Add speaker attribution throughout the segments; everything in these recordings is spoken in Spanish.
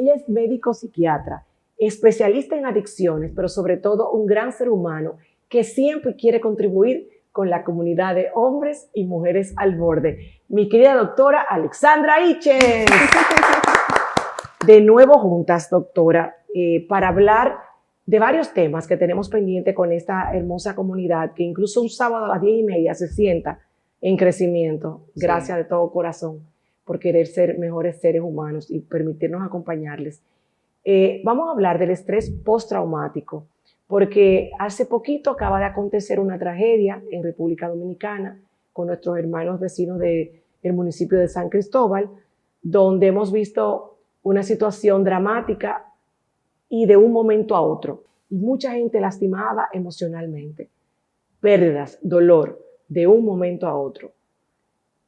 Speaker 1: Ella es médico psiquiatra, especialista en adicciones, pero sobre todo un gran ser humano que siempre quiere contribuir con la comunidad de hombres y mujeres al borde. Mi querida doctora Alexandra Iches. De nuevo juntas, doctora, para hablar de varios temas que tenemos pendiente con esta hermosa comunidad, que incluso un sábado a las 10:30 se sienta en crecimiento. Gracias de todo corazón por querer ser mejores seres humanos y permitirnos acompañarles. Vamos a hablar del estrés postraumático, porque hace poquito acaba de acontecer una tragedia en República Dominicana con nuestros hermanos vecinos del municipio de San Cristóbal, donde hemos visto una situación dramática y de un momento a otro, y mucha gente lastimada emocionalmente, pérdidas, dolor, de un momento a otro.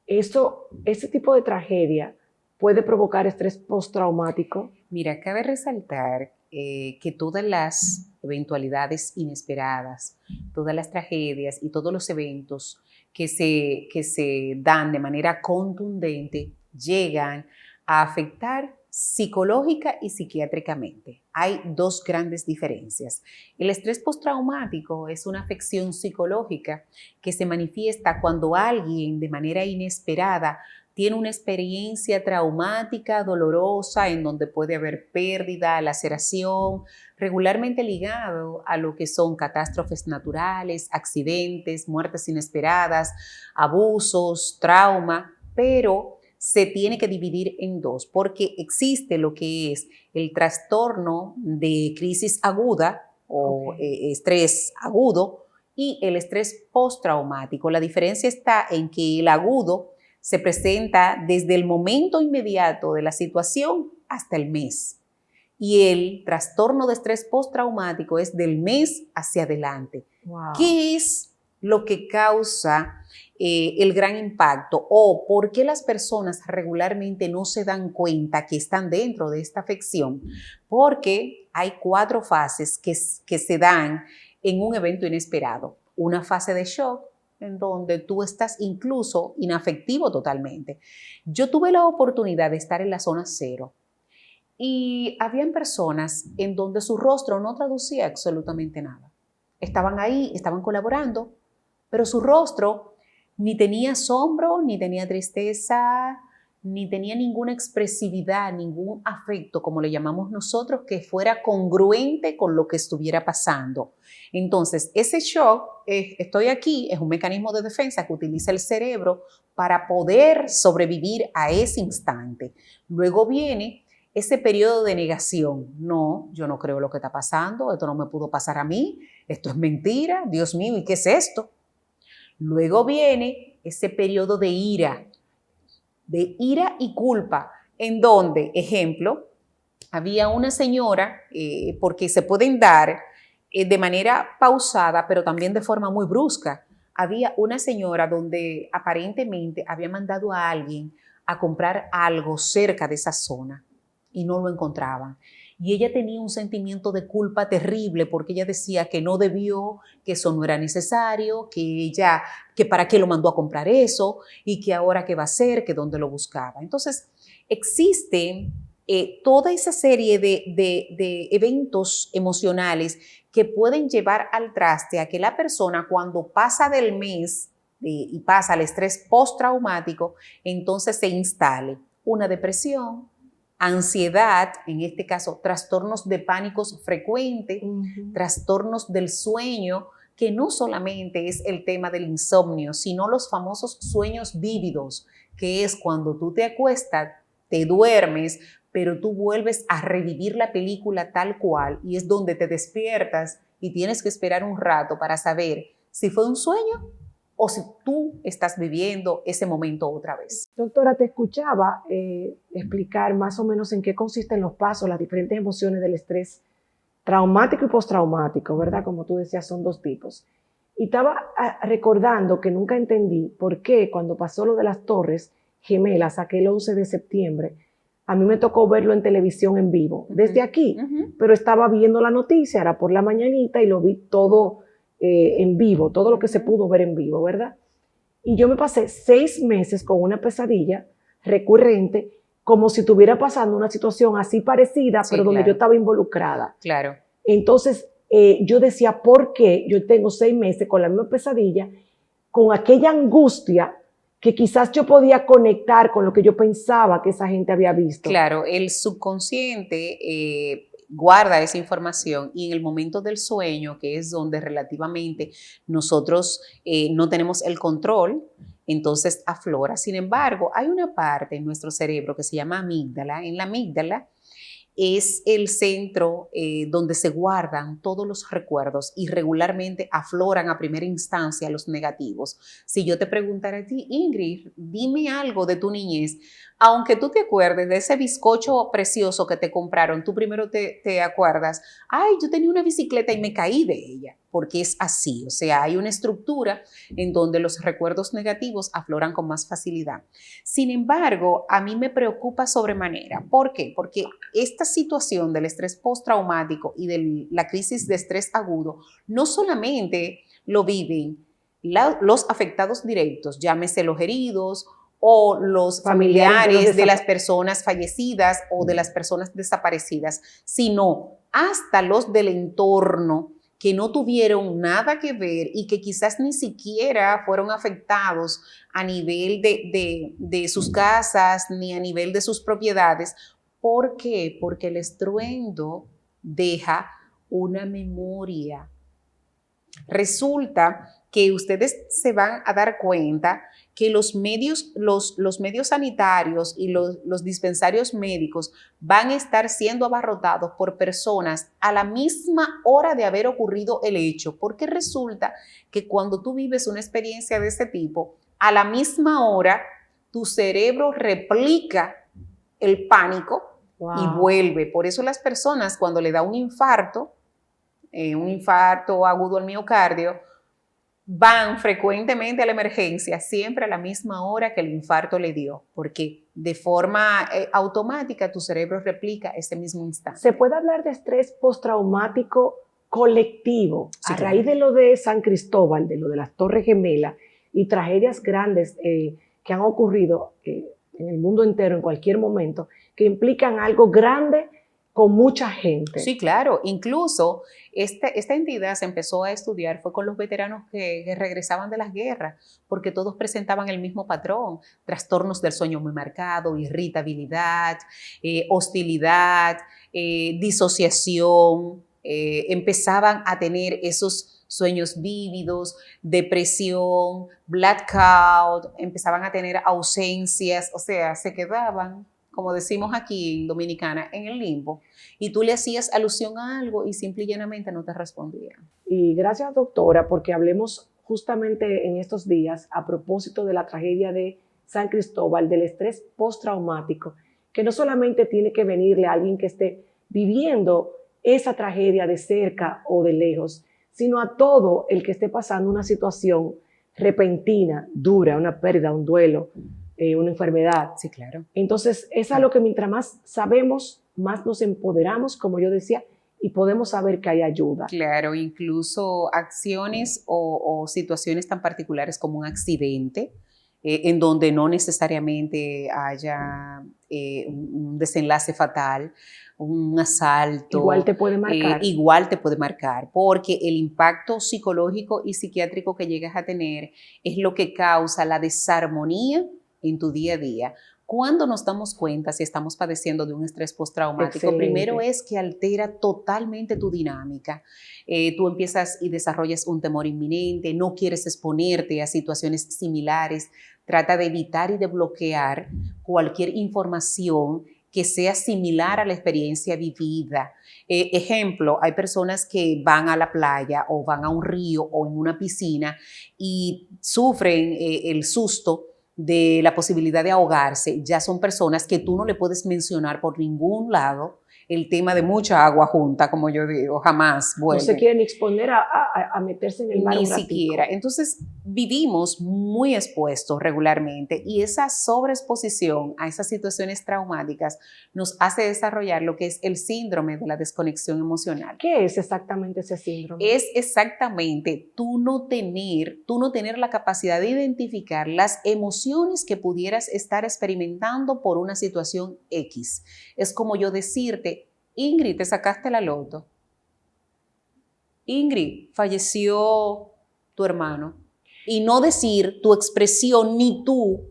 Speaker 1: Ese tipo de tragedia puede provocar estrés postraumático.
Speaker 2: Mira, cabe resaltar que todas las eventualidades inesperadas, todas las tragedias y todos los eventos que se dan de manera contundente llegan a afectar psicológica y psiquiátricamente. Hay dos grandes diferencias. El estrés postraumático es una afección psicológica que se manifiesta cuando alguien de manera inesperada tiene una experiencia traumática, dolorosa, en donde puede haber pérdida, laceración, regularmente ligado a lo que son catástrofes naturales, accidentes, muertes inesperadas, abusos, trauma, pero se tiene que dividir en dos, porque existe lo que es el trastorno de crisis aguda o estrés agudo y el estrés postraumático. La diferencia está en que el agudo se presenta desde el momento inmediato de la situación hasta el mes. Y el trastorno de estrés postraumático es del mes hacia adelante.
Speaker 1: Wow.
Speaker 2: ¿Qué es lo que causa el gran impacto o por qué las personas regularmente no se dan cuenta que están dentro de esta afección? Porque hay 4 fases que se dan en un evento inesperado. Una fase de shock, en donde tú estás incluso inafectivo totalmente. Yo tuve la oportunidad de estar en la zona 0 y habían personas en donde su rostro no traducía absolutamente nada. Estaban ahí, estaban colaborando, pero su rostro ni tenía asombro, ni tenía tristeza, ni tenía ninguna expresividad, ningún afecto, como le llamamos nosotros, que fuera congruente con lo que estuviera pasando. Entonces, ese shock, estoy aquí, es un mecanismo de defensa que utiliza el cerebro para poder sobrevivir a ese instante. Luego viene ese periodo de negación. No, yo no creo lo que está pasando, esto no me pudo pasar a mí, esto es mentira, Dios mío, ¿y qué es esto? Luego viene ese periodo de ira y culpa, en donde, ejemplo, había una señora, porque se pueden dar de manera pausada, pero también de forma muy brusca. Había una señora donde aparentemente había mandado a alguien a comprar algo cerca de esa zona y no lo encontraban. Y ella tenía un sentimiento de culpa terrible porque ella decía que no debió, que eso no era necesario, que para qué lo mandó a comprar eso y que ahora qué va a hacer, que dónde lo buscaba. Entonces, existe toda esa serie de eventos emocionales que pueden llevar al traste a que la persona cuando pasa del mes y pasa al estrés postraumático, entonces se instale una depresión, ansiedad, en este caso trastornos de pánicos frecuentes, trastornos del sueño, que no solamente es el tema del insomnio, sino los famosos sueños vívidos, que es cuando tú te acuestas, te duermes, pero tú vuelves a revivir la película tal cual y es donde te despiertas y tienes que esperar un rato para saber si fue un sueño o si tú estás viviendo ese momento otra vez.
Speaker 1: Doctora, te escuchaba explicar más o menos en qué consisten los pasos, las diferentes emociones del estrés traumático y postraumático, ¿verdad? Como tú decías, son 2 tipos. Y estaba recordando que nunca entendí por qué cuando pasó lo de las Torres Gemelas, aquel 11 de septiembre, a mí me tocó verlo en televisión en vivo, desde aquí, pero estaba viendo la noticia, era por la mañanita y lo vi todo en vivo, todo lo que se pudo ver en vivo, ¿verdad? Y yo me pasé 6 meses con una pesadilla recurrente como si estuviera pasando una situación así parecida,
Speaker 2: Sí,
Speaker 1: pero donde
Speaker 2: claro.
Speaker 1: yo estaba involucrada.
Speaker 2: Claro.
Speaker 1: Entonces, yo decía, ¿por qué yo tengo 6 meses con la misma pesadilla, con aquella angustia que quizás yo podía conectar con lo que yo pensaba que esa gente había visto?
Speaker 2: Claro, el subconsciente guarda esa información y en el momento del sueño, que es donde relativamente nosotros no tenemos el control, entonces aflora. Sin embargo, hay una parte en nuestro cerebro que se llama amígdala. En la amígdala es el centro donde se guardan todos los recuerdos y regularmente afloran a primera instancia los negativos. Si yo te preguntara a ti, Ingrid, dime algo de tu niñez, aunque tú te acuerdes de ese bizcocho precioso que te compraron, tú primero te acuerdas, ay, yo tenía una bicicleta y me caí de ella, porque es así, o sea, hay una estructura en donde los recuerdos negativos afloran con más facilidad. Sin embargo, a mí me preocupa sobremanera. ¿Por qué? Porque esta situación del estrés postraumático y de la crisis de estrés agudo no solamente lo viven los afectados directos, llámese los heridos o los familiares de las personas fallecidas o de las personas desaparecidas, sino hasta los del entorno que no tuvieron nada que ver y que quizás ni siquiera fueron afectados a nivel de sus casas ni a nivel de sus propiedades. ¿Por qué? Porque el estruendo deja una memoria. Resulta que ustedes se van a dar cuenta que los medios sanitarios y los dispensarios médicos van a estar siendo abarrotados por personas a la misma hora de haber ocurrido el hecho, porque resulta que cuando tú vives una experiencia de este tipo, a la misma hora tu cerebro replica el pánico y vuelve. Por eso las personas cuando le da un infarto agudo al miocardio, van frecuentemente a la emergencia, siempre a la misma hora que el infarto le dio, porque de forma automática tu cerebro replica ese mismo instante.
Speaker 1: ¿Se puede hablar de estrés postraumático colectivo? Sí, a raíz de lo de San Cristóbal, de lo de las Torres Gemelas y tragedias grandes que han ocurrido en el mundo entero en cualquier momento, que implican algo grande con mucha gente.
Speaker 2: Sí, claro. Incluso esta entidad se empezó a estudiar fue con los veteranos que regresaban de las guerras, porque todos presentaban el mismo patrón: trastornos del sueño muy marcado, irritabilidad, hostilidad, disociación, empezaban a tener esos sueños vívidos, depresión, blackout, empezaban a tener ausencias, o sea, se quedaban, como decimos aquí en Dominicana, en el limbo, y tú le hacías alusión a algo y simple y llanamente no te respondía.
Speaker 1: Y gracias, doctora, porque hablemos justamente en estos días a propósito de la tragedia de San Cristóbal, del estrés postraumático, que no solamente tiene que venirle a alguien que esté viviendo esa tragedia de cerca o de lejos, sino a todo el que esté pasando una situación repentina, dura, una pérdida, un duelo, una enfermedad.
Speaker 2: Sí, claro.
Speaker 1: Entonces, es algo que mientras más sabemos, más nos empoderamos, como yo decía, y podemos saber que hay ayuda.
Speaker 2: Claro, incluso acciones o situaciones tan particulares como un accidente, en donde no necesariamente haya un desenlace fatal, un asalto.
Speaker 1: Igual te puede marcar.
Speaker 2: Igual te puede marcar, porque el impacto psicológico y psiquiátrico que llegas a tener es lo que causa la desarmonía en tu día a día. ¿Cuándo nos damos cuenta si estamos padeciendo de un estrés postraumático?
Speaker 1: Excelente.
Speaker 2: Primero es que altera totalmente tu dinámica. Tú empiezas y desarrollas un temor inminente, no quieres exponerte a situaciones similares, trata de evitar y de bloquear cualquier información que sea similar a la experiencia vivida. Ejemplo, hay personas que van a la playa o van a un río o en una piscina y sufren el susto de la posibilidad de ahogarse. Ya son personas que tú no le puedes mencionar por ningún lado el tema de mucha agua junta, como yo digo, jamás vuelve.
Speaker 1: No se quieren exponer a meterse en el mar
Speaker 2: Ni
Speaker 1: un ratico.
Speaker 2: siquiera. Entonces, vivimos muy expuestos regularmente y esa sobreexposición a esas situaciones traumáticas nos hace desarrollar lo que es el síndrome de la desconexión emocional.
Speaker 1: ¿Qué es exactamente ese síndrome?
Speaker 2: Es exactamente tú no tener la capacidad de identificar las emociones que pudieras estar experimentando por una situación X. Es como yo decirte, Ingrid, te sacaste la loto. Ingrid, falleció tu hermano. Y no decir tu expresión ni tú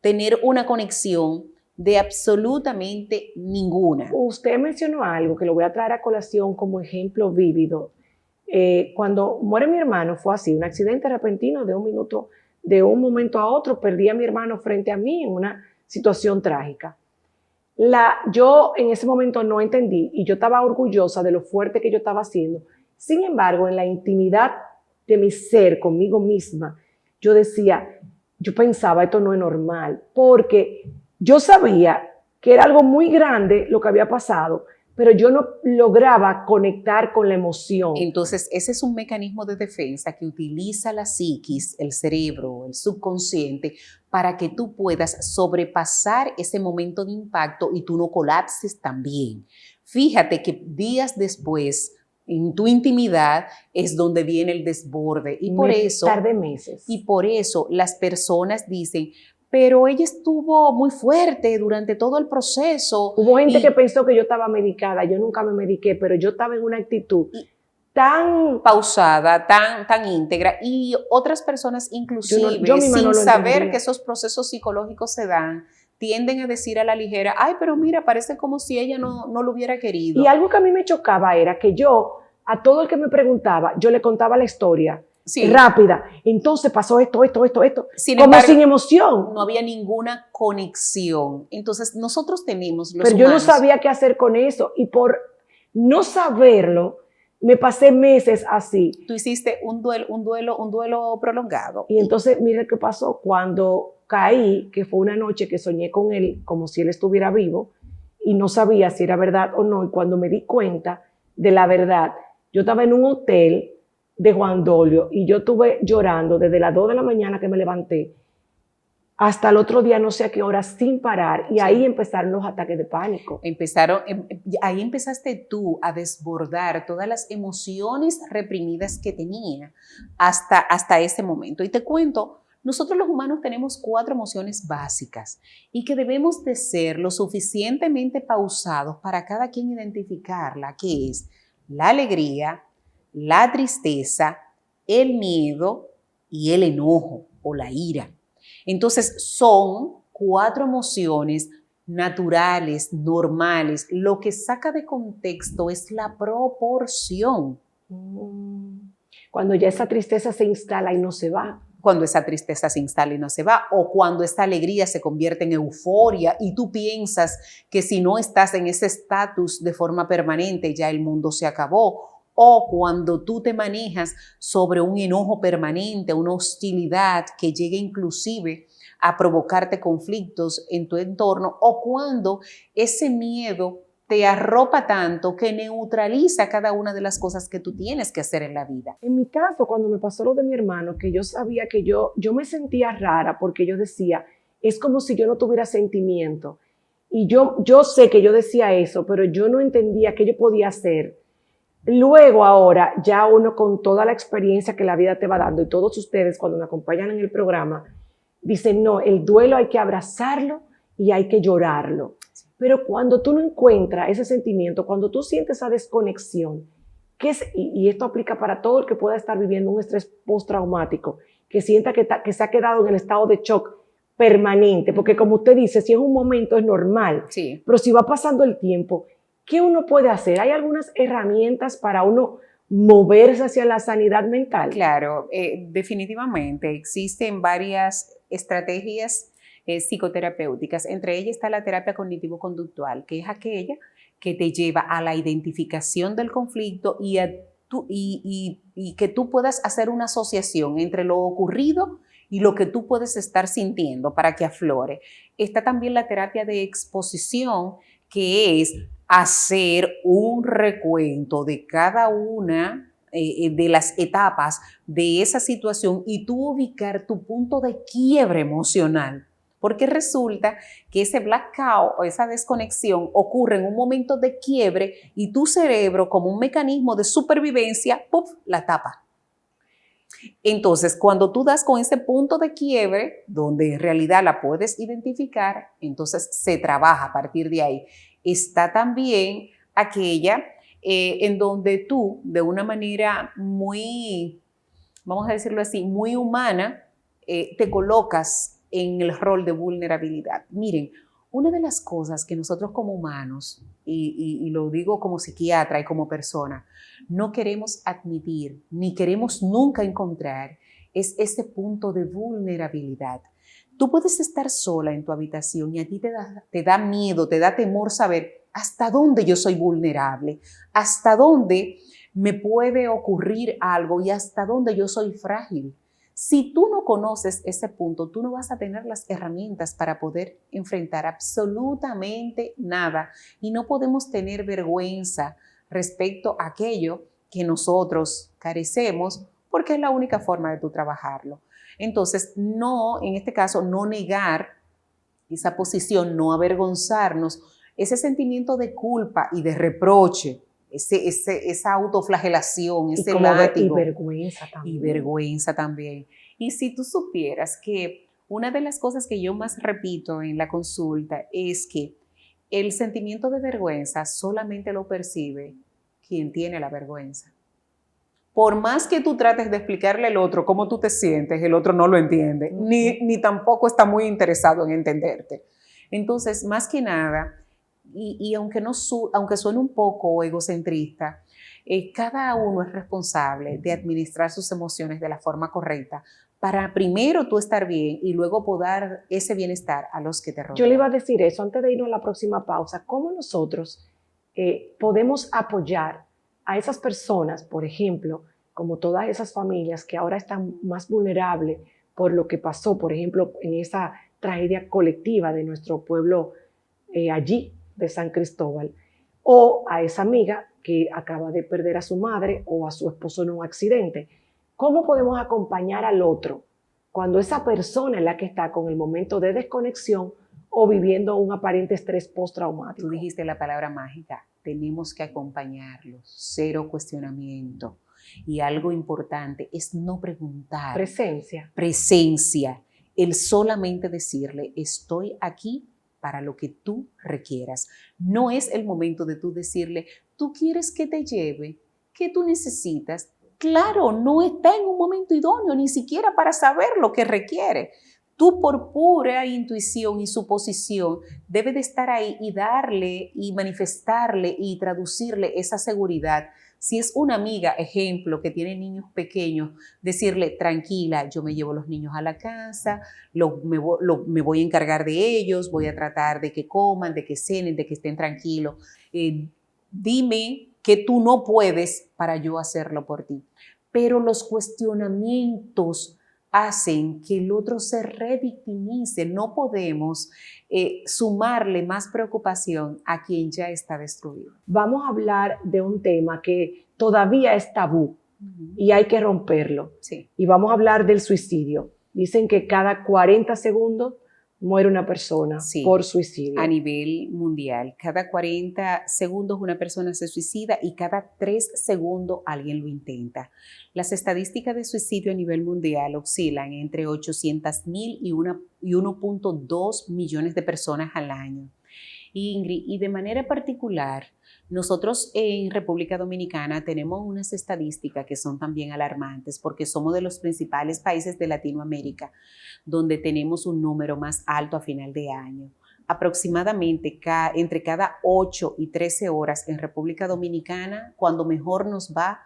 Speaker 2: tener una conexión de absolutamente ninguna.
Speaker 1: Usted mencionó algo que lo voy a traer a colación como ejemplo vívido. Cuando muere mi hermano fue así, un accidente repentino de un momento a otro, perdí a mi hermano frente a mí en una situación trágica. Yo en ese momento no entendí y yo estaba orgullosa de lo fuerte que yo estaba haciendo. Sin embargo, en la intimidad de mi ser conmigo misma, yo pensaba, esto no es normal, porque yo sabía que era algo muy grande lo que había pasado, pero yo no lograba conectar con la emoción.
Speaker 2: Entonces, ese es un mecanismo de defensa que utiliza la psiquis, el cerebro, el subconsciente, para que tú puedas sobrepasar ese momento de impacto y tú no colapses también. Fíjate que días después, en tu intimidad es donde viene el desborde y por eso
Speaker 1: tardé meses.
Speaker 2: Y por eso las personas dicen, pero ella estuvo muy fuerte durante todo el proceso.
Speaker 1: Hubo gente que pensó que yo estaba medicada, yo nunca me mediqué, pero yo estaba en una actitud tan
Speaker 2: pausada, tan íntegra, y otras personas inclusive sin saber que esos procesos psicológicos se dan, tienden a decir a la ligera, ay, pero mira, parece como si ella no lo hubiera querido.
Speaker 1: Y algo que a mí me chocaba era que yo, a todo el que me preguntaba, yo le contaba la historia rápida. Entonces pasó esto. Sin embargo, sin emoción.
Speaker 2: No había ninguna conexión. Entonces nosotros tenemos los
Speaker 1: Pero yo no sabía qué hacer con eso. Y por no saberlo, me pasé meses así.
Speaker 2: Tú hiciste un duelo prolongado.
Speaker 1: Y entonces, mire qué pasó. Cuando caí, que fue una noche que soñé con él como si él estuviera vivo y no sabía si era verdad o no. Y cuando me di cuenta de la verdad, yo estaba en un hotel de Juan Dolio y yo estuve llorando desde las 2 de la mañana que me levanté hasta el otro día no sé a qué hora sin parar y ahí empezaron los ataques de pánico.
Speaker 2: Ahí empezaste tú a desbordar todas las emociones reprimidas que tenía hasta ese momento. Y te cuento, nosotros los humanos tenemos 4 emociones básicas y que debemos de ser lo suficientemente pausados para cada quien identificarla, que es la alegría, la tristeza, el miedo y el enojo o la ira. Entonces son 4 emociones naturales, normales. Lo que saca de contexto es la proporción.
Speaker 1: Cuando ya esa tristeza se instala y no se va.
Speaker 2: Cuando esa tristeza se instala y no se va, o cuando esta alegría se convierte en euforia y tú piensas que si no estás en ese estatus de forma permanente ya el mundo se acabó, o cuando tú te manejas sobre un enojo permanente, una hostilidad que llegue inclusive a provocarte conflictos en tu entorno, o cuando ese miedo te arropa tanto que neutraliza cada una de las cosas que tú tienes que hacer en la vida.
Speaker 1: En mi caso, cuando me pasó lo de mi hermano, que yo sabía que yo me sentía rara porque yo decía, es como si yo no tuviera sentimiento. Y yo sé que yo decía eso, pero yo no entendía qué yo podía hacer. Luego ahora, ya uno con toda la experiencia que la vida te va dando y todos ustedes cuando me acompañan en el programa, dicen, no, el duelo hay que abrazarlo y hay que llorarlo. Pero cuando tú no encuentras ese sentimiento, cuando tú sientes esa desconexión, y esto aplica para todo el que pueda estar viviendo un estrés postraumático, que sienta que se ha quedado en el estado de shock permanente, porque como usted dice, si es un momento es normal,
Speaker 2: sí.
Speaker 1: Pero si va pasando el tiempo, ¿qué uno puede hacer? ¿Hay algunas herramientas para uno moverse hacia la sanidad mental?
Speaker 2: Claro, definitivamente existen varias estrategias psicoterapéuticas. Entre ellas está la terapia cognitivo-conductual, que es aquella que te lleva a la identificación del conflicto y que tú puedas hacer una asociación entre lo ocurrido y lo que tú puedes estar sintiendo para que aflore. Está también la terapia de exposición, que es hacer un recuento de cada una de las etapas de esa situación y tú ubicar tu punto de quiebre emocional. Porque resulta que ese blackout o esa desconexión ocurre en un momento de quiebre y tu cerebro, como un mecanismo de supervivencia, ¡puf!, la tapa. Entonces, cuando tú das con ese punto de quiebre, donde en realidad la puedes identificar, entonces se trabaja a partir de ahí. Está también aquella en donde tú, de una manera muy, vamos a decirlo así, muy humana, te colocas en el rol de vulnerabilidad. Miren, una de las cosas que nosotros como humanos, y lo digo como psiquiatra y como persona, no queremos admitir ni queremos nunca encontrar es ese punto de vulnerabilidad. Tú puedes estar sola en tu habitación y a ti te da miedo, te da temor saber hasta dónde yo soy vulnerable, hasta dónde me puede ocurrir algo y hasta dónde yo soy frágil. Si tú no conoces ese punto, tú no vas a tener las herramientas para poder enfrentar absolutamente nada y no podemos tener vergüenza respecto a aquello que nosotros carecemos porque es la única forma de tú trabajarlo. Entonces, no, en este caso, no negar esa posición, no avergonzarnos, ese sentimiento de culpa y de reproche, esa autoflagelación, ese látigo.
Speaker 1: Y vergüenza también.
Speaker 2: Y vergüenza también. Y si tú supieras que una de las cosas que yo más repito en la consulta es que el sentimiento de vergüenza solamente lo percibe quien tiene la vergüenza. Por más que tú trates de explicarle al otro cómo tú te sientes, el otro no lo entiende, ni tampoco está muy interesado en entenderte. Entonces, más que nada, y aunque suene un poco egocentrista, cada uno es responsable de administrar sus emociones de la forma correcta para primero tú estar bien y luego poder dar ese bienestar a los que te rodean.
Speaker 1: Yo le iba a decir eso antes de irnos a la próxima pausa. ¿Cómo nosotros podemos apoyar a esas personas, por ejemplo, como todas esas familias que ahora están más vulnerables por lo que pasó, por ejemplo, en esa tragedia colectiva de nuestro pueblo allí, de San Cristóbal, o a esa amiga que acaba de perder a su madre o a su esposo en un accidente? ¿Cómo podemos acompañar al otro cuando esa persona es la que está con el momento de desconexión o viviendo un aparente estrés postraumático?
Speaker 2: Tú dijiste la palabra mágica, tenemos que acompañarlos, cero cuestionamiento. Y algo importante es no preguntar.
Speaker 1: Presencia.
Speaker 2: Presencia. El solamente decirle, estoy aquí para lo que tú requieras. No es el momento de tú decirle, ¿tú quieres que te lleve? ¿Qué tú necesitas? Claro, no está en un momento idóneo, ni siquiera para saber lo que requiere. Tú por pura intuición y suposición debes de estar ahí y darle y manifestarle y traducirle esa seguridad. Si es una amiga, ejemplo, que tiene niños pequeños, decirle, tranquila, yo me llevo los niños a la casa, me voy a encargar de ellos, voy a tratar de que coman, de que cenen, de que estén tranquilos. Dime que tú no puedes para yo hacerlo por ti. Pero los cuestionamientos hacen que el otro se revictimice. No podemos sumarle más preocupación a quien ya está destruido.
Speaker 1: Vamos a hablar de un tema que todavía es tabú y hay que romperlo.
Speaker 2: Sí.
Speaker 1: Y vamos a hablar del suicidio. Dicen que cada 40 segundos muere una persona por suicidio.
Speaker 2: A nivel mundial, cada 40 segundos una persona se suicida y cada 3 segundos alguien lo intenta. Las estadísticas de suicidio a nivel mundial oscilan entre 800,000 y 1.2 millones de personas al año. Ingrid, y de manera particular, nosotros en República Dominicana tenemos unas estadísticas que son también alarmantes porque somos de los principales países de Latinoamérica donde tenemos un número más alto a final de año. Aproximadamente entre cada 8 y 13 horas en República Dominicana, cuando mejor nos va,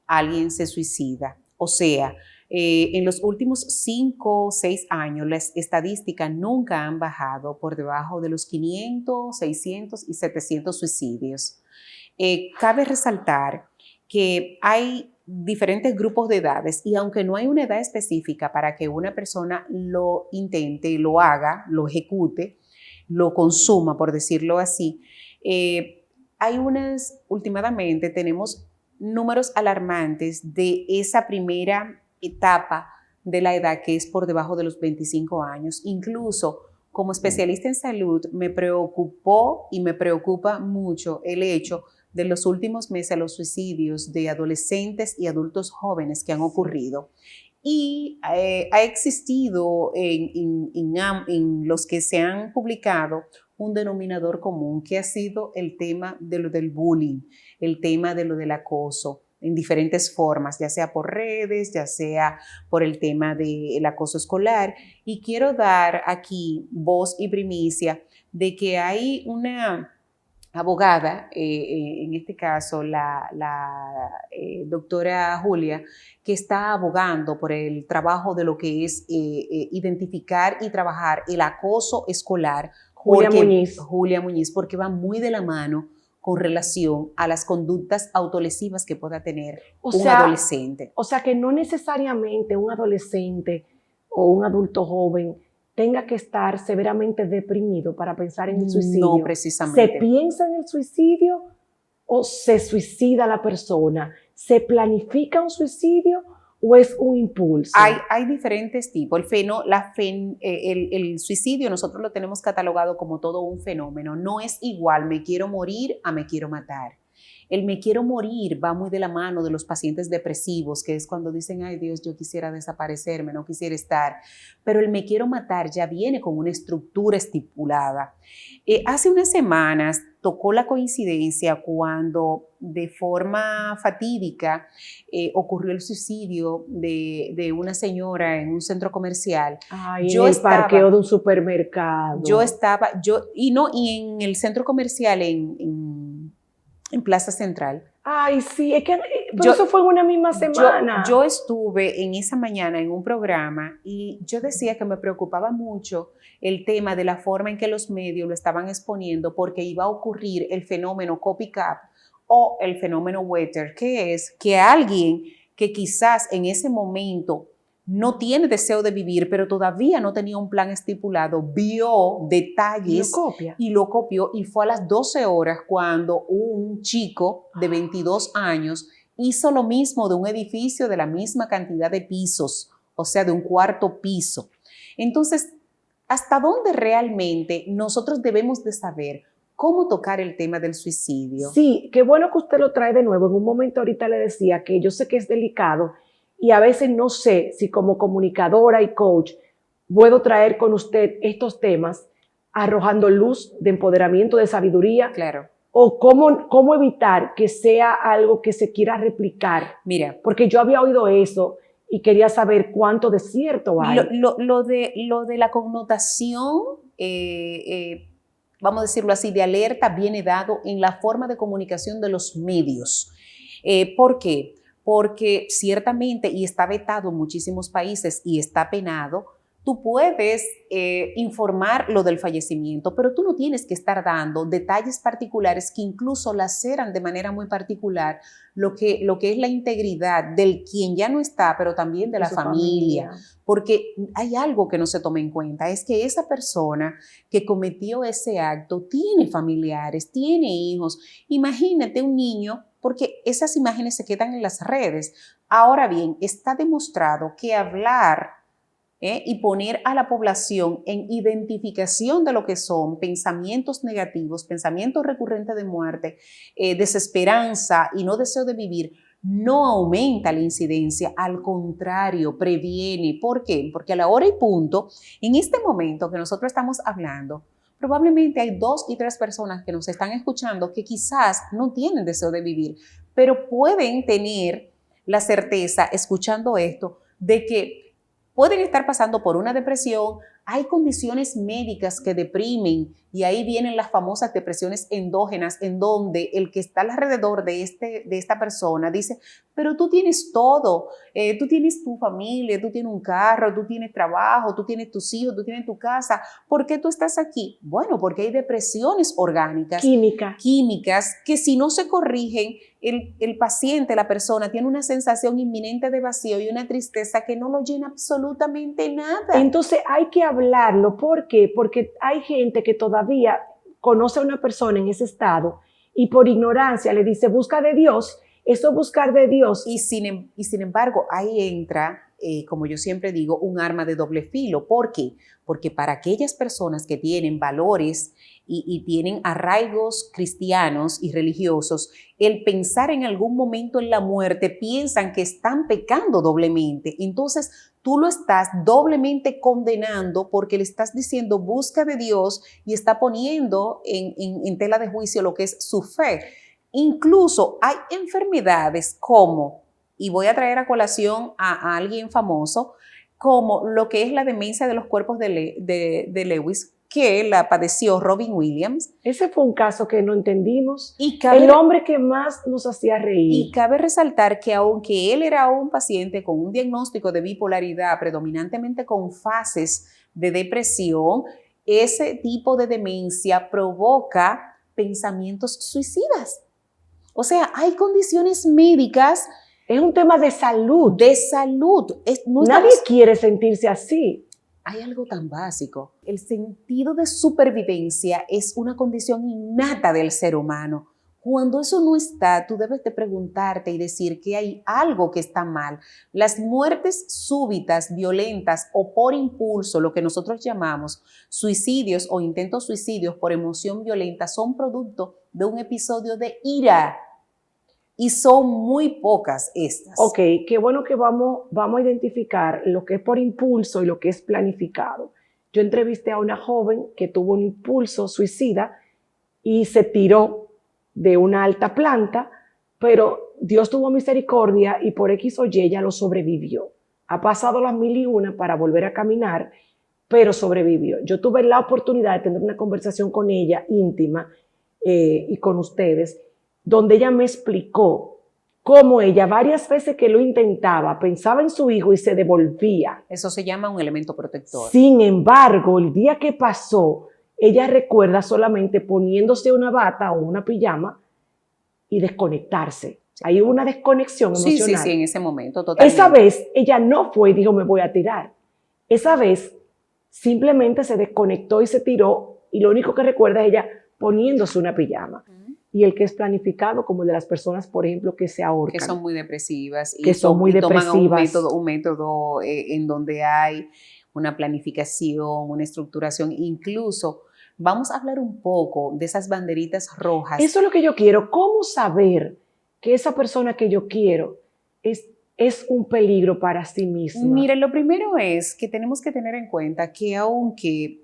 Speaker 2: alguien se suicida. O sea, en los últimos 5 o 6 años, las estadísticas nunca han bajado por debajo de los 500, 600 y 700 suicidios. Cabe resaltar que hay diferentes grupos de edades y aunque no hay una edad específica para que una persona lo intente, lo haga, lo ejecute, lo consuma, por decirlo así, últimamente tenemos números alarmantes de esa primera etapa de la edad que es por debajo de los 25 años. Incluso como especialista en salud me preocupó y me preocupa mucho el hecho de los últimos meses los suicidios de adolescentes y adultos jóvenes que han ocurrido. Y ha existido en los que se han publicado un denominador común que ha sido el tema de lo del bullying, el tema de lo del acoso en diferentes formas, ya sea por redes, ya sea por el tema del acoso escolar. Y quiero dar aquí voz y primicia de que hay una abogada, en este caso la doctora Julia, que está abogando por el trabajo de lo que es identificar y trabajar el acoso escolar. Julia Muñiz, porque va muy de la mano con relación a las conductas autolesivas que pueda tener un adolescente.
Speaker 1: O sea que no necesariamente un adolescente o un adulto joven tenga que estar severamente deprimido para pensar en el suicidio.
Speaker 2: No, precisamente.
Speaker 1: ¿Se piensa en el suicidio o se suicida la persona? ¿Se planifica un suicidio o es un impulso?
Speaker 2: Hay diferentes tipos. El suicidio nosotros lo tenemos catalogado como todo un fenómeno. No es igual me quiero morir a me quiero matar. El me quiero morir va muy de la mano de los pacientes depresivos, que es cuando dicen, ay Dios, yo quisiera desaparecerme, no quisiera estar. Pero el me quiero matar ya viene con una estructura estipulada. Hace unas semanas tocó la coincidencia cuando de forma fatídica ocurrió el suicidio de una señora en un centro comercial.
Speaker 1: Ay, en el parqueo de un supermercado.
Speaker 2: Y en el centro comercial en Plaza Central.
Speaker 1: Ay, sí, es que eso fue en una misma semana.
Speaker 2: Yo estuve en esa mañana en un programa y yo decía que me preocupaba mucho el tema de la forma en que los medios lo estaban exponiendo, porque iba a ocurrir el fenómeno copycat o el fenómeno Wetter, que es que alguien que quizás en ese momento no tiene deseo de vivir, pero todavía no tenía un plan estipulado, vio detalles y lo copió, y fue a las 12 horas cuando un chico de 22 años hizo lo mismo de un edificio de la misma cantidad de pisos, o sea, de un cuarto piso. Entonces, ¿hasta dónde realmente nosotros debemos de saber cómo tocar el tema del suicidio?
Speaker 1: Sí, qué bueno que usted lo trae de nuevo. En un momento ahorita le decía que yo sé que es delicado, y a veces no sé si como comunicadora y coach puedo traer con usted estos temas arrojando luz de empoderamiento, de sabiduría.
Speaker 2: Claro.
Speaker 1: O cómo evitar que sea algo que se quiera replicar.
Speaker 2: Mira.
Speaker 1: Porque yo había oído eso y quería saber cuánto de cierto hay.
Speaker 2: Lo de la connotación, vamos a decirlo así, de alerta viene dado en la forma de comunicación de los medios. ¿Por qué? Porque ciertamente, y está vetado en muchísimos países y está penado, tú puedes informar lo del fallecimiento, pero tú no tienes que estar dando detalles particulares que incluso laceran de manera muy particular lo que es la integridad del quien ya no está, pero también de la familia. Porque hay algo que no se toma en cuenta, es que esa persona que cometió ese acto tiene familiares, tiene hijos. Imagínate un niño, porque esas imágenes se quedan en las redes. Ahora bien, está demostrado que hablar y poner a la población en identificación de lo que son pensamientos negativos, pensamientos recurrentes de muerte, desesperanza y no deseo de vivir, no aumenta la incidencia, al contrario, previene. ¿Por qué? Porque a la hora y punto, en este momento que nosotros estamos hablando, probablemente hay 2 y 3 personas que nos están escuchando que quizás no tienen deseo de vivir, pero pueden tener la certeza, escuchando esto, de que pueden estar pasando por una depresión. Hay condiciones médicas que deprimen y ahí vienen las famosas depresiones endógenas, en donde el que está alrededor de esta persona dice, pero tú tienes todo, tú tienes tu familia, tú tienes un carro, tú tienes trabajo, tú tienes tus hijos, tú tienes tu casa, ¿por qué tú estás aquí? Bueno, porque hay depresiones orgánicas, químicas, que si no se corrigen, el paciente, la persona, tiene una sensación inminente de vacío y una tristeza que no lo llena absolutamente nada.
Speaker 1: Entonces hay que hablarlo. ¿Por qué? Porque hay gente que todavía conoce a una persona en ese estado y por ignorancia le dice busca de Dios Eso es buscar de Dios.
Speaker 2: Y sin embargo, ahí entra, como yo siempre digo, un arma de doble filo. ¿Por qué? Porque para aquellas personas que tienen valores y tienen arraigos cristianos y religiosos, el pensar en algún momento en la muerte, piensan que están pecando doblemente. Entonces, tú lo estás doblemente condenando porque le estás diciendo busca de Dios y está poniendo en tela de juicio lo que es su fe. Incluso hay enfermedades como, y voy a traer a colación a alguien famoso, como lo que es la demencia de los cuerpos de Lewis, que la padeció Robin Williams.
Speaker 1: Ese fue un caso que no entendimos.
Speaker 2: Y
Speaker 1: el hombre que más nos hacía reír.
Speaker 2: Y cabe resaltar que aunque él era un paciente con un diagnóstico de bipolaridad, predominantemente con fases de depresión, ese tipo de demencia provoca pensamientos suicidas. O sea, hay condiciones médicas.
Speaker 1: Es un tema de salud.
Speaker 2: De salud.
Speaker 1: Nadie quiere sentirse así.
Speaker 2: Hay algo tan básico. El sentido de supervivencia es una condición innata del ser humano. Cuando eso no está, tú debes de preguntarte y decir que hay algo que está mal. Las muertes súbitas, violentas o por impulso, lo que nosotros llamamos suicidios o intentos suicidios por emoción violenta, son producto de un episodio de ira. Y son muy pocas estas.
Speaker 1: Ok, qué bueno que vamos a identificar lo que es por impulso y lo que es planificado. Yo entrevisté a una joven que tuvo un impulso suicida y se tiró de una alta planta, pero Dios tuvo misericordia y por X o Y ella lo sobrevivió. Ha pasado las 1001 para volver a caminar, pero sobrevivió. Yo tuve la oportunidad de tener una conversación con ella íntima y con ustedes, donde ella me explicó cómo ella varias veces que lo intentaba, pensaba en su hijo y se devolvía.
Speaker 2: Eso se llama un elemento protector.
Speaker 1: Sin embargo, el día que pasó, ella recuerda solamente poniéndose una bata o una pijama y desconectarse. Hay una desconexión emocional.
Speaker 2: Sí, en ese momento, totalmente.
Speaker 1: Esa vez ella no fue y dijo, me voy a tirar. Esa vez simplemente se desconectó y se tiró y lo único que recuerda es ella poniéndose una pijama. Y el que es planificado, como el de las personas, por ejemplo, que se ahorcan.
Speaker 2: Que son muy depresivas.
Speaker 1: Que son muy depresivas.
Speaker 2: Toman un método en donde hay una planificación, una estructuración. Incluso vamos a hablar un poco de esas banderitas rojas.
Speaker 1: Eso es lo que yo quiero. ¿Cómo saber que esa persona que yo quiero es un peligro para sí misma?
Speaker 2: Mire, lo primero es que tenemos que tener en cuenta que aunque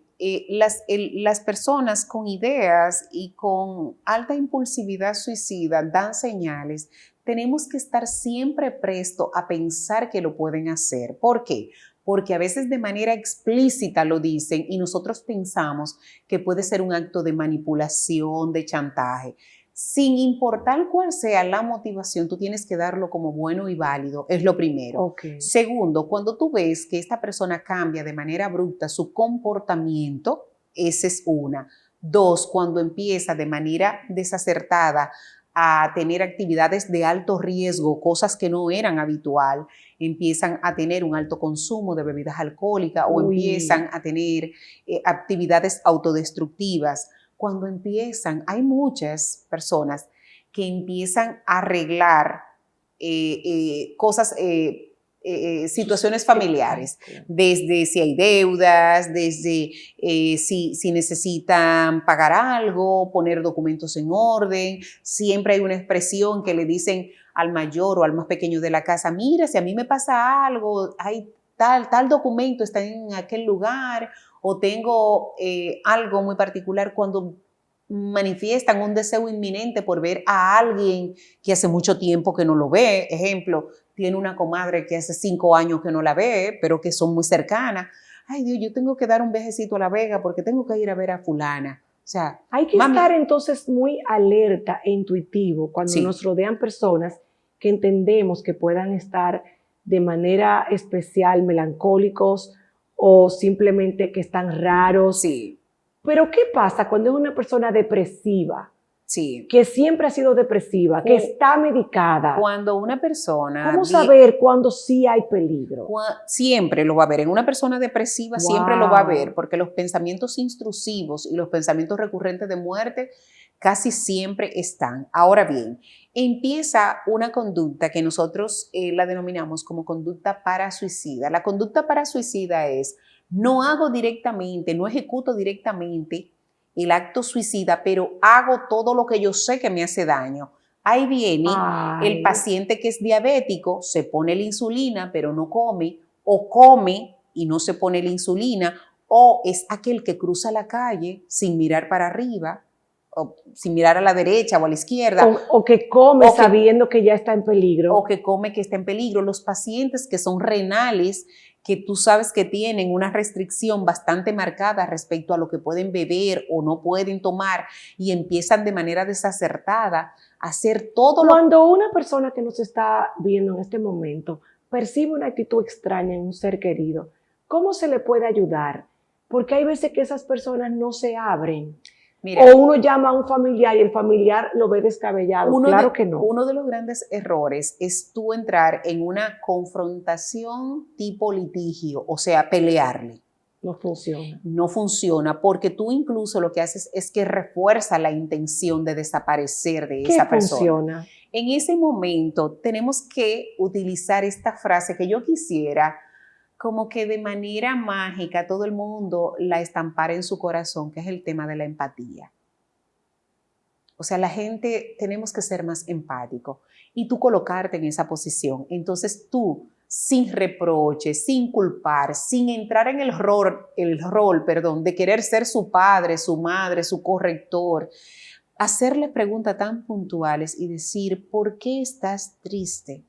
Speaker 2: las personas con ideas y con alta impulsividad suicida dan señales, tenemos que estar siempre presto a pensar que lo pueden hacer. ¿Por qué? Porque a veces de manera explícita lo dicen y nosotros pensamos que puede ser un acto de manipulación, de chantaje. Sin importar cuál sea la motivación, tú tienes que darlo como bueno y válido, es lo primero.
Speaker 1: Okay.
Speaker 2: Segundo, cuando tú ves que esta persona cambia de manera abrupta su comportamiento, esa es una. Dos, cuando empieza de manera desacertada a tener actividades de alto riesgo, cosas que no eran habitual, empiezan a tener un alto consumo de bebidas alcohólicas o empiezan a tener actividades autodestructivas. Cuando empiezan, hay muchas personas que empiezan a arreglar cosas, situaciones familiares, desde si hay deudas, desde si necesitan pagar algo, poner documentos en orden. Siempre hay una expresión que le dicen al mayor o al más pequeño de la casa, mira, si a mí me pasa algo, hay tal documento está en aquel lugar, o tengo algo muy particular. Cuando manifiestan un deseo inminente por ver a alguien que hace mucho tiempo que no lo ve. Ejemplo, tiene una comadre que hace 5 años que no la ve, pero que son muy cercanas. Ay, Dios, yo tengo que dar un viajecito a La Vega porque tengo que ir a ver a fulana. O sea,
Speaker 1: hay que estar entonces muy alerta e intuitivo cuando nos rodean personas que entendemos que puedan estar de manera especial melancólicos o simplemente que están raros.
Speaker 2: Sí.
Speaker 1: Pero ¿qué pasa cuando es una persona depresiva?
Speaker 2: Sí.
Speaker 1: Que siempre ha sido depresiva, que está medicada.
Speaker 2: Cuando una persona...
Speaker 1: ¿Cómo saber cuándo sí hay peligro?
Speaker 2: Siempre lo va a ver. En una persona depresiva siempre lo va a ver, porque los pensamientos intrusivos y los pensamientos recurrentes de muerte casi siempre están. Ahora bien, empieza una conducta que nosotros la denominamos como conducta parasuicida. La conducta parasuicida es, no hago directamente, no ejecuto directamente el acto suicida, pero hago todo lo que yo sé que me hace daño. Ahí viene el paciente que es diabético, se pone la insulina, pero no come, o come y no se pone la insulina, o es aquel que cruza la calle sin mirar para arriba, o sin mirar a la derecha o a la izquierda.
Speaker 1: O que come sabiendo que ya está en peligro.
Speaker 2: O que come que está en peligro. Los pacientes que son renales, que tú sabes que tienen una restricción bastante marcada respecto a lo que pueden beber o no pueden tomar y empiezan de manera desacertada a hacer todo
Speaker 1: Cuando una persona que nos está viendo en este momento percibe una actitud extraña en un ser querido, ¿cómo se le puede ayudar? Porque hay veces que esas personas no se abren. Mira, o uno llama a un familiar y el familiar lo ve descabellado. Claro que no.
Speaker 2: Uno de los grandes errores es tú entrar en una confrontación tipo litigio, o sea, pelearle.
Speaker 1: No funciona.
Speaker 2: No funciona porque tú incluso lo que haces es que refuerza la intención de desaparecer de esa persona.
Speaker 1: ¿Qué funciona?
Speaker 2: En ese momento tenemos que utilizar esta frase que yo quisiera como que de manera mágica todo el mundo la estampara en su corazón, que es el tema de la empatía. O sea, la gente tenemos que ser más empáticos y tú colocarte en esa posición. Entonces tú, sin reproche, sin culpar, sin entrar en el rol, de querer ser su padre, su madre, su corrector, hacerle preguntas tan puntuales y decir, ¿por qué estás triste?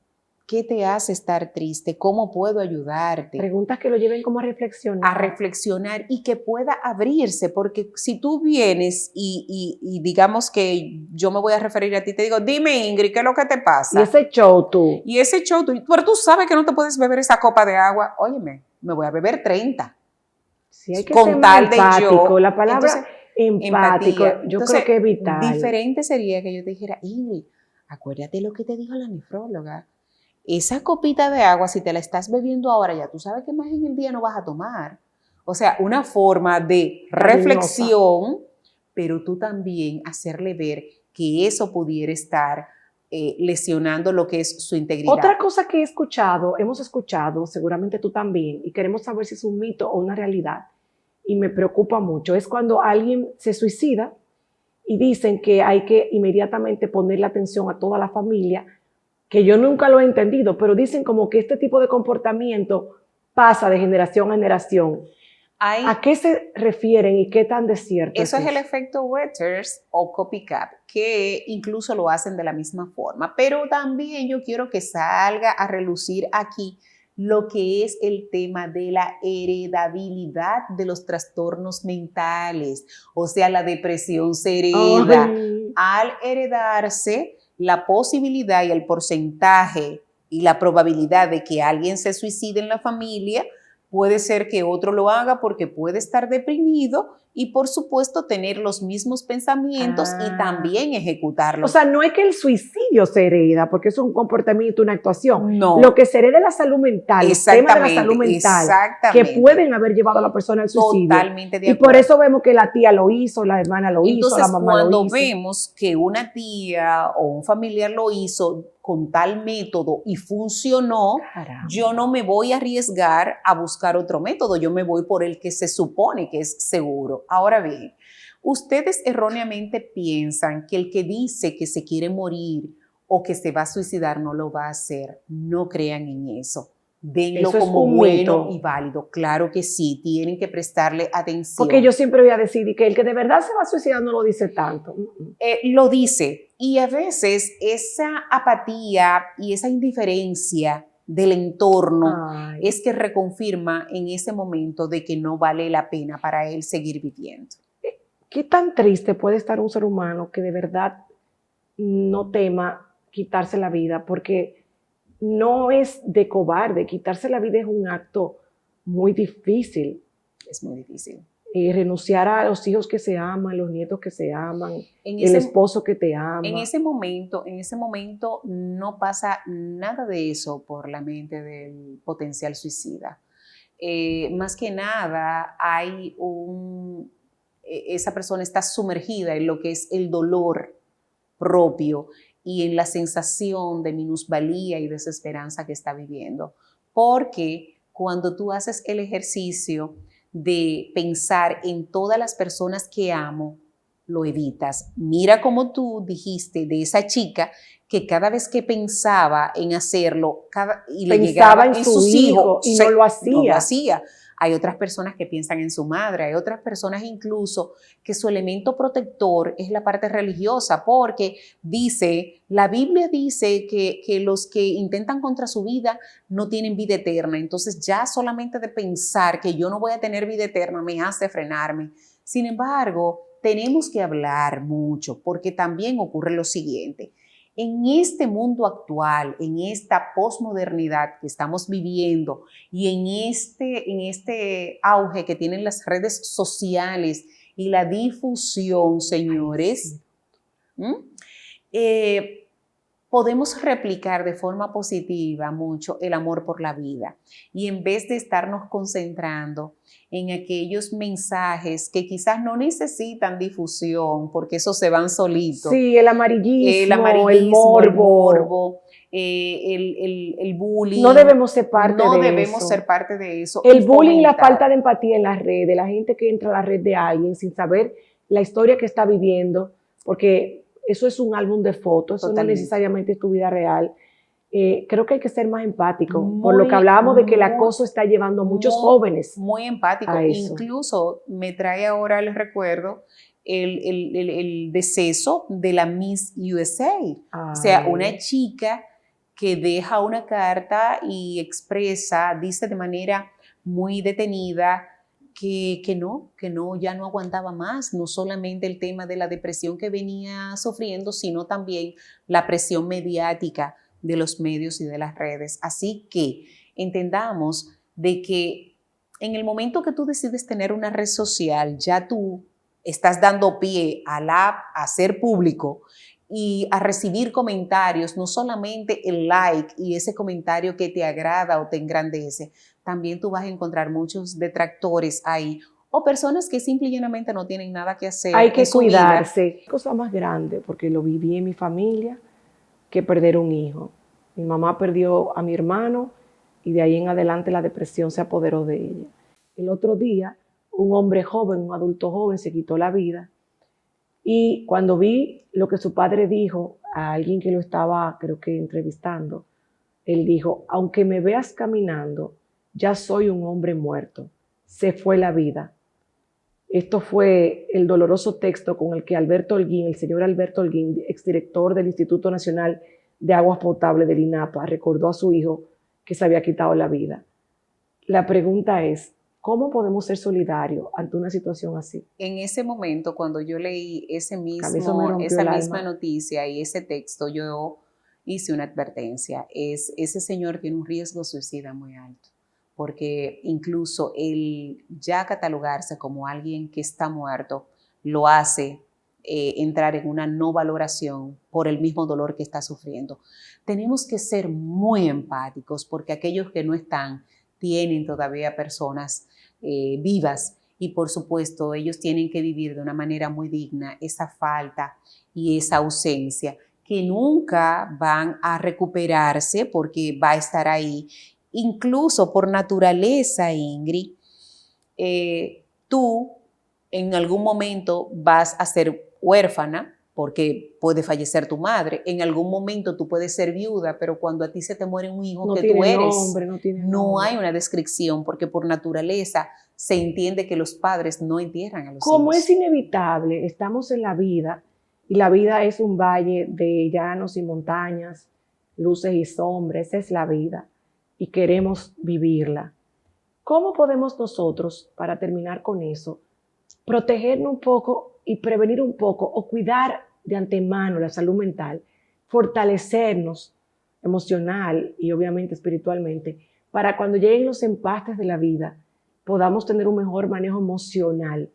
Speaker 2: ¿Qué te hace estar triste? ¿Cómo puedo ayudarte?
Speaker 1: Preguntas que lo lleven como a reflexionar.
Speaker 2: A reflexionar y que pueda abrirse, porque si tú vienes y digamos que yo me voy a referir a ti, te digo, dime Ingrid, ¿qué es lo que te pasa?
Speaker 1: Y ese show tú.
Speaker 2: Pero tú sabes que no te puedes beber esa copa de agua. Óyeme, me voy a beber 30.
Speaker 1: Sí, hay que
Speaker 2: con
Speaker 1: ser
Speaker 2: tal
Speaker 1: empático.
Speaker 2: De yo.
Speaker 1: La palabra
Speaker 2: Entonces,
Speaker 1: empático, yo creo que es vital.
Speaker 2: Diferente sería que yo te dijera, Ingrid, acuérdate lo que te dijo la nefróloga. Esa copita de agua, si te la estás bebiendo ahora, ya tú sabes que más en el día no vas a tomar. O sea, una forma de reflexión, pero tú también hacerle ver que eso pudiera estar lesionando lo que es su integridad.
Speaker 1: Otra cosa que hemos escuchado, seguramente tú también, y queremos saber si es un mito o una realidad, y me preocupa mucho, es cuando alguien se suicida y dicen que hay que inmediatamente ponerle atención a toda la familia, que yo nunca lo he entendido, pero dicen como que este tipo de comportamiento pasa de generación a generación. ¿A qué se refieren y qué tan de cierto
Speaker 2: es? Eso es el efecto Wethers o copycat, que incluso lo hacen de la misma forma, pero también yo quiero que salga a relucir aquí lo que es el tema de la heredabilidad de los trastornos mentales, o sea, la depresión se hereda. Al heredarse, la posibilidad y el porcentaje y la probabilidad de que alguien se suicide en la familia puede ser que otro lo haga porque puede estar deprimido y, por supuesto, tener los mismos pensamientos y también ejecutarlos.
Speaker 1: O sea, no es que el suicidio se hereda, porque es un comportamiento, una actuación.
Speaker 2: No.
Speaker 1: Lo que se hereda es la salud mental, los temas de la salud mental, que pueden haber llevado a la persona al suicidio.
Speaker 2: Totalmente de acuerdo.
Speaker 1: Y por eso vemos que la tía lo hizo, la hermana lo hizo, la mamá lo hizo.
Speaker 2: Entonces, cuando vemos que una tía o un familiar lo hizo con tal método y funcionó, caramba, yo no me voy a arriesgar a buscar otro método, yo me voy por el que se supone que es seguro. Ahora bien, ustedes erróneamente piensan que el que dice que se quiere morir o que se va a suicidar no lo va a hacer. No crean en eso. Denlo como bueno y válido. Claro que sí, tienen que prestarle atención.
Speaker 1: Porque yo siempre voy a decir que el que de verdad se va a suicidar no lo dice tanto.
Speaker 2: Lo dice. Y a veces esa apatía y esa indiferencia del entorno es que reconfirma en ese momento de que no vale la pena para él seguir viviendo.
Speaker 1: ¿Qué tan triste puede estar un ser humano que de verdad no tema quitarse la vida? Porque no es de cobarde, quitarse la vida es un acto muy difícil.
Speaker 2: Es muy difícil.
Speaker 1: Y renunciar a los hijos que se aman, los nietos que se aman, el esposo que te ama.
Speaker 2: En ese momento no pasa nada de eso por la mente del potencial suicida. Más que nada hay esa persona está sumergida en lo que es el dolor propio y en la sensación de minusvalía y desesperanza que está viviendo. Porque cuando tú haces el ejercicio de pensar en todas las personas que amo, lo evitas. Mira como tú dijiste de esa chica que cada vez que pensaba en hacerlo y le llegaba en sus hijos
Speaker 1: y no lo hacía.
Speaker 2: No lo hacía. Hay otras personas que piensan en su madre, hay otras personas incluso que su elemento protector es la parte religiosa, porque la Biblia dice que los que intentan contra su vida no tienen vida eterna. Entonces ya solamente de pensar que yo no voy a tener vida eterna me hace frenarme. Sin embargo, tenemos que hablar mucho porque también ocurre lo siguiente. En este mundo actual, en esta posmodernidad que estamos viviendo y en este auge que tienen las redes sociales y la difusión, señores, podemos replicar de forma positiva mucho el amor por la vida y en vez de estarnos concentrando en aquellos mensajes que quizás no necesitan difusión porque esos se van solitos.
Speaker 1: Sí, el amarillismo, el morbo,
Speaker 2: el bullying.
Speaker 1: No debemos ser parte de eso.
Speaker 2: No debemos ser parte de eso.
Speaker 1: El bullying, la falta de empatía en las redes, la gente que entra a la red de alguien sin saber la historia que está viviendo, porque eso es un álbum de fotos, eso no necesariamente es tu vida real. Creo que hay que ser más empático, por lo que hablábamos de que el acoso está llevando a muchos jóvenes.
Speaker 2: Muy empático. Incluso me trae ahora el recuerdo el deceso de la Miss USA. O sea, una chica que deja una carta y dice de manera muy detenida que ya no aguantaba más, no solamente el tema de la depresión que venía sufriendo, sino también la presión mediática de los medios y de las redes. Así que entendamos de que en el momento que tú decides tener una red social, ya tú estás dando pie a ser público y a recibir comentarios, no solamente el like y ese comentario que te agrada o te engrandece, también tú vas a encontrar muchos detractores ahí o personas que simple y llanamente no tienen nada que hacer.
Speaker 1: Hay que cuidarse. Cosa más grande, porque lo viví en mi familia, que perder un hijo. Mi mamá perdió a mi hermano y de ahí en adelante la depresión se apoderó de ella. El otro día, un hombre joven, un adulto joven, se quitó la vida. Y cuando vi lo que su padre dijo a alguien que lo estaba, creo que entrevistando, él dijo: aunque me veas caminando, ya soy un hombre muerto. Se fue la vida. Esto fue el doloroso texto con el que Alberto Holguín, el señor Alberto Holguín, exdirector del Instituto Nacional de Aguas Potables del INAPA, recordó a su hijo que se había quitado la vida. La pregunta es, ¿cómo podemos ser solidarios ante una situación así?
Speaker 2: En ese momento, cuando yo leí esa misma noticia y ese texto, yo hice una advertencia. Ese señor tiene un riesgo suicida muy alto, porque incluso el ya catalogarse como alguien que está muerto lo hace entrar en una no valoración por el mismo dolor que está sufriendo. Tenemos que ser muy empáticos porque aquellos que no están tienen todavía personas vivas y por supuesto ellos tienen que vivir de una manera muy digna esa falta y esa ausencia que nunca van a recuperarse porque va a estar ahí. Incluso por naturaleza, Ingrid, tú en algún momento vas a ser huérfana porque puede fallecer tu madre. En algún momento tú puedes ser viuda, pero cuando a ti se te muere un hijo que tú eres, no hay una descripción porque por naturaleza se entiende que los padres no entierran a los hijos.
Speaker 1: Como es inevitable, estamos en la vida y la vida es un valle de llanos y montañas, luces y sombras, esa es la vida y queremos vivirla. ¿Cómo podemos nosotros, para terminar con eso, protegernos un poco y prevenir un poco o cuidar de antemano la salud mental, fortalecernos emocional y obviamente espiritualmente para cuando lleguen los empastes de la vida podamos tener un mejor manejo emocional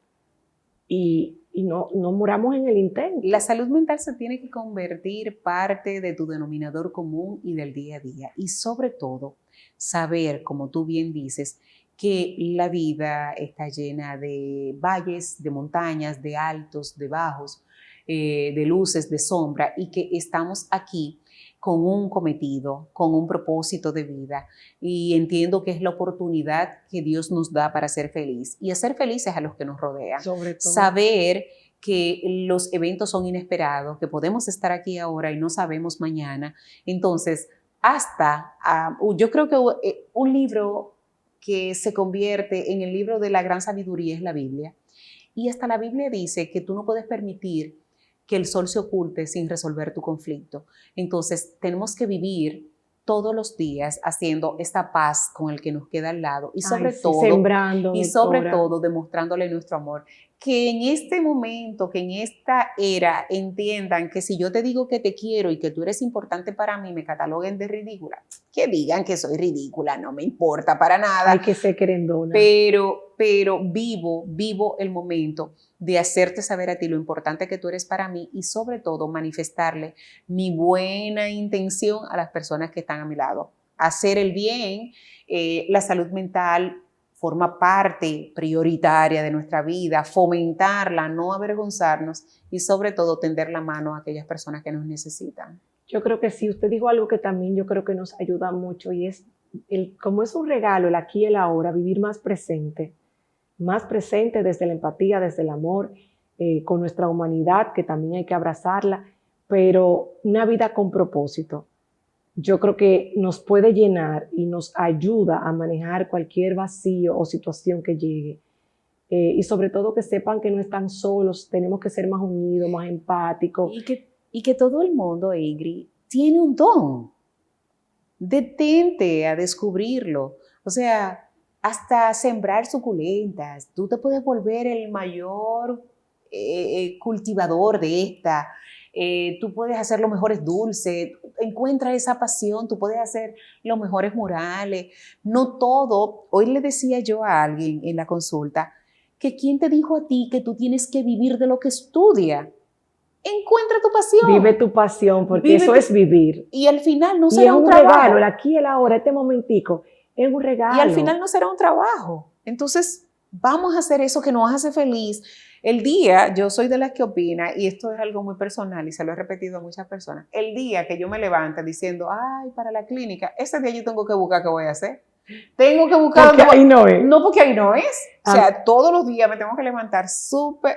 Speaker 1: y no moramos en el intento?
Speaker 2: La salud mental se tiene que convertir parte de tu denominador común y del día a día y sobre todo saber, como tú bien dices, que la vida está llena de valles, de montañas, de altos, de bajos, de luces, de sombra, y que estamos aquí con un cometido, con un propósito de vida. Y entiendo que es la oportunidad que Dios nos da para ser feliz y hacer felices a los que nos rodean.
Speaker 1: Sobre todo.
Speaker 2: Saber que los eventos son inesperados, que podemos estar aquí ahora y no sabemos mañana. Entonces, yo creo que un libro que se convierte en el libro de la gran sabiduría es la Biblia. Y hasta la Biblia dice que tú no puedes permitir que el sol se oculte sin resolver tu conflicto. Entonces, tenemos que vivir todos los días haciendo esta paz con el que nos queda al lado y sobre todo demostrándole nuestro amor. Que en este momento, que en esta era entiendan que si yo te digo que te quiero y que tú eres importante para mí, me cataloguen de ridícula. Que digan que soy ridícula, no me importa para nada.
Speaker 1: Hay que ser querendona.
Speaker 2: Pero vivo el momento de hacerte saber a ti lo importante que tú eres para mí y sobre todo manifestarle mi buena intención a las personas que están a mi lado. Hacer el bien, la salud mental forma parte prioritaria de nuestra vida, fomentarla, no avergonzarnos y sobre todo tender la mano a aquellas personas que nos necesitan.
Speaker 1: Yo creo que sí, usted dijo algo que también yo creo que nos ayuda mucho y es, como es un regalo el aquí y el ahora, vivir más presente desde la empatía, desde el amor, con nuestra humanidad, que también hay que abrazarla, pero una vida con propósito. Yo creo que nos puede llenar y nos ayuda a manejar cualquier vacío o situación que llegue. Y sobre todo que sepan que no están solos, tenemos que ser más unidos, más empáticos.
Speaker 2: Y que todo el mundo, Ingrid, tiene un don. Detente a descubrirlo. O sea, hasta sembrar suculentas. Tú te puedes volver el mayor cultivador de esta. Tú puedes hacer los mejores dulces. Encuentra esa pasión. Tú puedes hacer los mejores murales. No todo. Hoy le decía yo a alguien en la consulta que ¿quién te dijo a ti que tú tienes que vivir de lo que estudia? Encuentra tu pasión.
Speaker 1: Vive tu pasión, porque eso es vivir.
Speaker 2: Y al final no será un
Speaker 1: trabajo. Regalo, el aquí y el ahora, este momentico, es un regalo.
Speaker 2: Y al final no será un trabajo. Entonces, vamos a hacer eso que nos hace feliz. El día, yo soy de las que opina, y esto es algo muy personal y se lo he repetido a muchas personas, el día que yo me levante diciendo, ay, para la clínica, ese día yo tengo que buscar qué voy a hacer. Tengo que buscar
Speaker 1: porque ahí no es.
Speaker 2: No, porque ahí no es. O sea, todos los días me tengo que levantar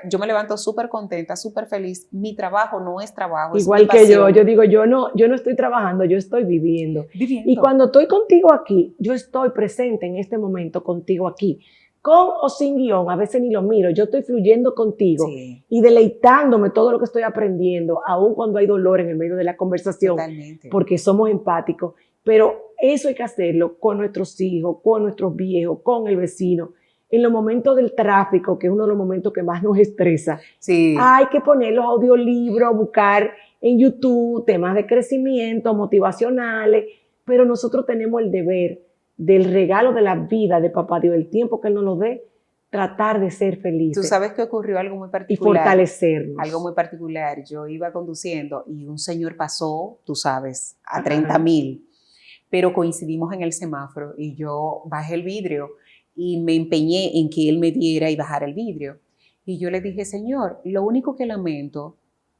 Speaker 2: yo me levanto súper contenta, súper feliz. Mi trabajo no es trabajo.
Speaker 1: Igual que yo digo, yo no estoy trabajando, yo estoy viviendo. Y cuando estoy contigo aquí, yo estoy presente en este momento contigo aquí. Con o sin guión, a veces ni lo miro, yo estoy fluyendo contigo y deleitándome todo lo que estoy aprendiendo, aun cuando hay dolor en el medio de la conversación.
Speaker 2: Totalmente.
Speaker 1: Porque somos empáticos. Pero eso hay que hacerlo con nuestros hijos, con nuestros viejos, con el vecino. En los momentos del tráfico, que es uno de los momentos que más nos estresa, hay que poner los audiolibros, buscar en YouTube temas de crecimiento, motivacionales, pero nosotros tenemos el deber del regalo de la vida de Papá Dios, el tiempo que Él nos lo dé, tratar de ser felices.
Speaker 2: Tú sabes que ocurrió algo muy particular.
Speaker 1: Y fortalecernos.
Speaker 2: Algo muy particular. Yo iba conduciendo y un señor pasó, tú sabes, a 30,000. Pero coincidimos en el semáforo y yo bajé el vidrio y me empeñé en que él me diera y bajara el vidrio. Y yo le dije, señor, lo único que lamento,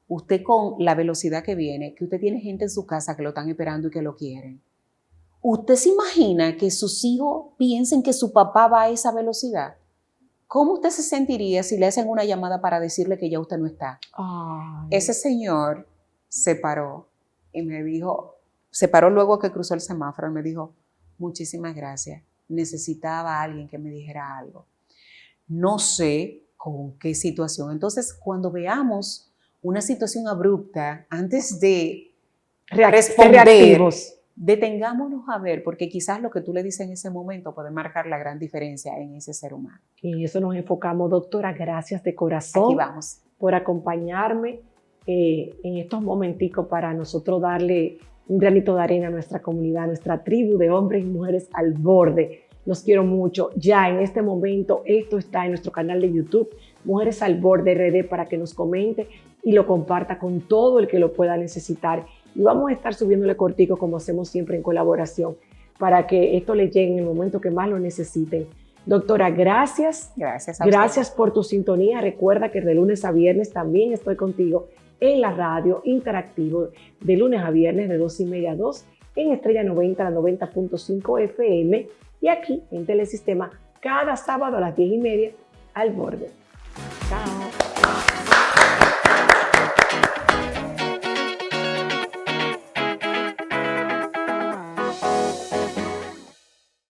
Speaker 2: usted con la velocidad que viene, que usted tiene gente en su casa que lo están esperando y que lo quieren. ¿Usted se imagina que sus hijos piensen que su papá va a esa velocidad? ¿Cómo usted se sentiría si le hacen una llamada para decirle que ya usted no está?
Speaker 1: Ay.
Speaker 2: Ese señor se paró y me dijo... Se paró luego que cruzó el semáforo y me dijo, muchísimas gracias, necesitaba a alguien que me dijera algo. No sé con qué situación. Entonces, cuando veamos una situación abrupta, antes de responder, detengámonos a ver, porque quizás lo que tú le dices en ese momento puede marcar la gran diferencia en ese ser humano.
Speaker 1: Y en eso nos enfocamos, doctora. Gracias de corazón.
Speaker 2: Aquí vamos.
Speaker 1: Por acompañarme en estos momenticos para nosotros darle un granito de arena a nuestra comunidad, a nuestra tribu de hombres y mujeres al borde. Los quiero mucho. Ya en este momento esto está en nuestro canal de YouTube, Mujeres al Borde RD, para que nos comente y lo comparta con todo el que lo pueda necesitar. Y vamos a estar subiéndole cortico como hacemos siempre en colaboración para que esto les llegue en el momento que más lo necesiten. Doctora, gracias.
Speaker 2: Gracias a
Speaker 1: Gracias por tu sintonía. Recuerda que de lunes a viernes también estoy contigo en la radio interactivo de lunes a viernes de 2:30 a 2 en Estrella 90, la 90.5 FM y aquí en Telesistema cada sábado a las 10:30 al borde. Chao.